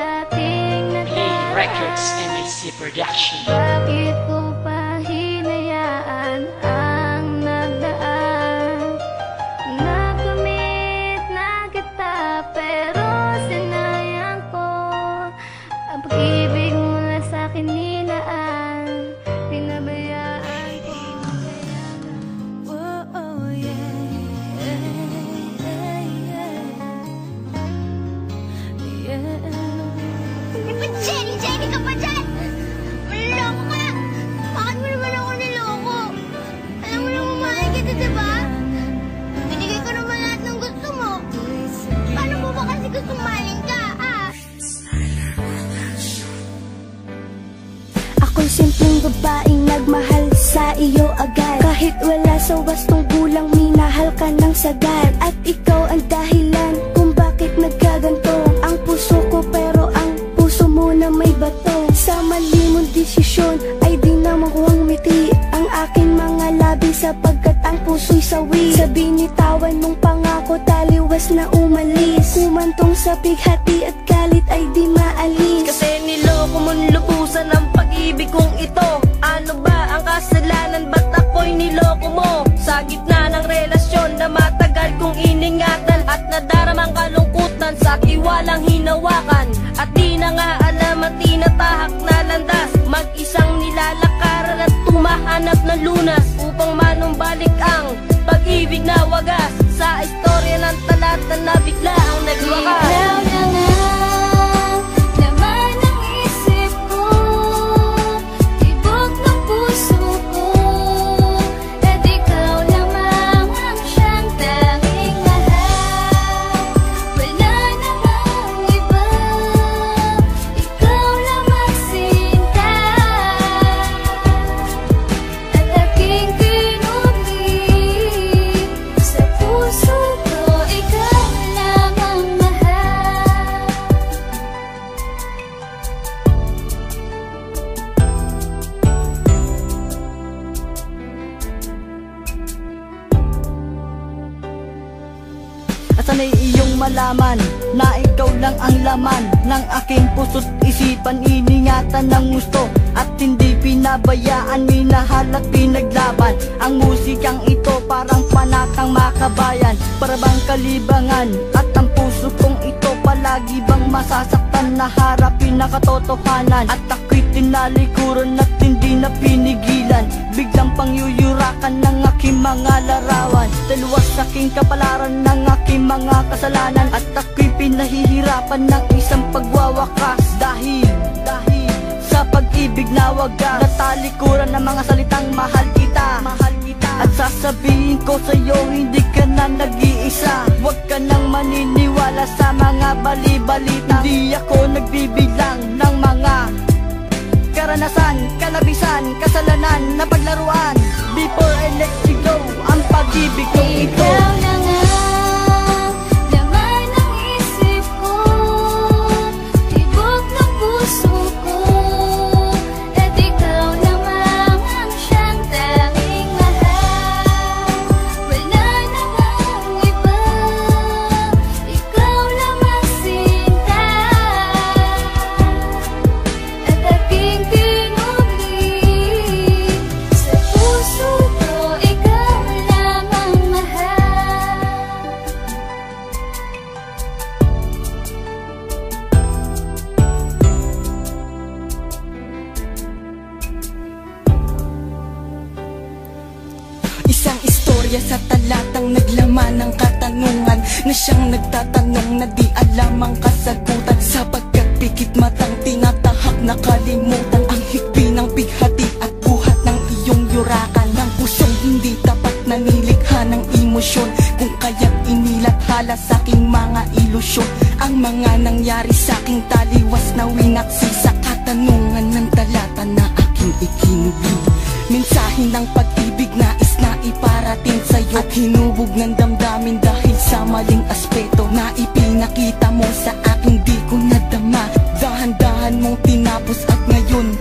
dating nakaraan. Records MAC Production. Bakit ko pa hinayaan ang nagdaan? Nakamit na kita pero sinayang ko ang pag-ibig mula sa'kin nilaan. Pinabayaan ko. Oh, oh yeah, Jenny ka pa dyan! Maloloko ka! Bakit mo naman ako niloko? Alam mo naman mahal kita, diba? Binigay ko naman lahat ng gusto mo. Paano mo ba kasi gusto mahalin ka, ah? Ako'y simpleng babaeng nagmahal sa iyo agad. Kahit wala sa wastong gulang, minahal ka ng sagad. At ikaw ang dahilan kung bakit nagkaganto ang puso ko, pero ang puso mo na may bato. Sa mali mong desisyon ay di na makuhang ngiti ang aking mga labi, sapagkat ang puso'y sawi. Sa binitawan mong pangako, taliwas na umalis. Kumantong sa bighati at galit ay di maalis. Kasi niloko mong lubusan ang pag-ibig kong ito. Ano ba ang kasalanan, ba't ako'y niloko mo? Sa gitna ng relasyon na matagal kong iningatan, at nadaramang kalungkutan sa tiwalang hinawakan. At di na nga alam at tinatahak na landas, mag-isang nilalakaran at tumahanap ng lunas, upang manumbalik ang pag-ibig na wagas. Sa istorya ng talata na bigla ang nagwakas. Ikaw na nga, laman ng isip ko, tibok ng puso ko. At ikaw lamang ang siyang tanging mahal. Wala namang iba, ikaw lamang sinta. At aking kinubig sa puso ko, ikaw lamang mahal. At sana'y iyong malaman na ikaw lang ang laman ng aking puso't isipan. Iningatan ng gusto at hindi pinabayaan, minahal at pinaglaban. Ang musikang ito parang panakang makabayan, para bang kalibangan. At ang puso kong ito palagi bang masasaktan na harapin na katotohanan. At ako'y tinalikuran at hindi na pinigilan, biglang pangyuyurakan ng aking mga larawan. Dalawas sa aking kapalaran ng aking mga kasalanan, at ako'y pinahihirapan ng isang pagwawakas. Dahil sa pag-ibig na wagas, natalikuran ng mga salitang mahal kita. At sasabihin ko sa'yo, hindi ka na nag-iisa. Huwag ka nang maniniwala sa mga bali-balita. Hindi ako nagbibilang ng mga karanasan, kalabisan, kasalanan na paglaruan. Before I let you go, ang pag-ibig kong ito. Ikaw na nga, laman ng isip ko, tibok ng puso ko. At ikaw lamang ang siyang tanging mahal. Wala namang iba, ikaw lamang sinta. At aking kinubig sa puso ko, ikaw lamang mahal. Isang istorya sa talatang naglaman ng katanungan, na siyang nagtatanong na di alam ang kasagutan. Sapagkat pikit matang tinatahak na kalimutan ang higpi ng bighati at buhat ng iyong yurakan. Ng pusong hindi tapat na nilikha ng emosyon, kung kaya't inilathala sa aking mga ilusyon. Ang mga nangyari sa aking taliwas na winaksi sa katanungan ng talata na aking ikinubig. Mensahe ng pag-ibig nais na iparating sa'yo, at hinubog ng damdamin dahil sa maling aspeto na ipinakita mo sa aking di ko nadama. Dahan-dahan mong tinapos at ngayon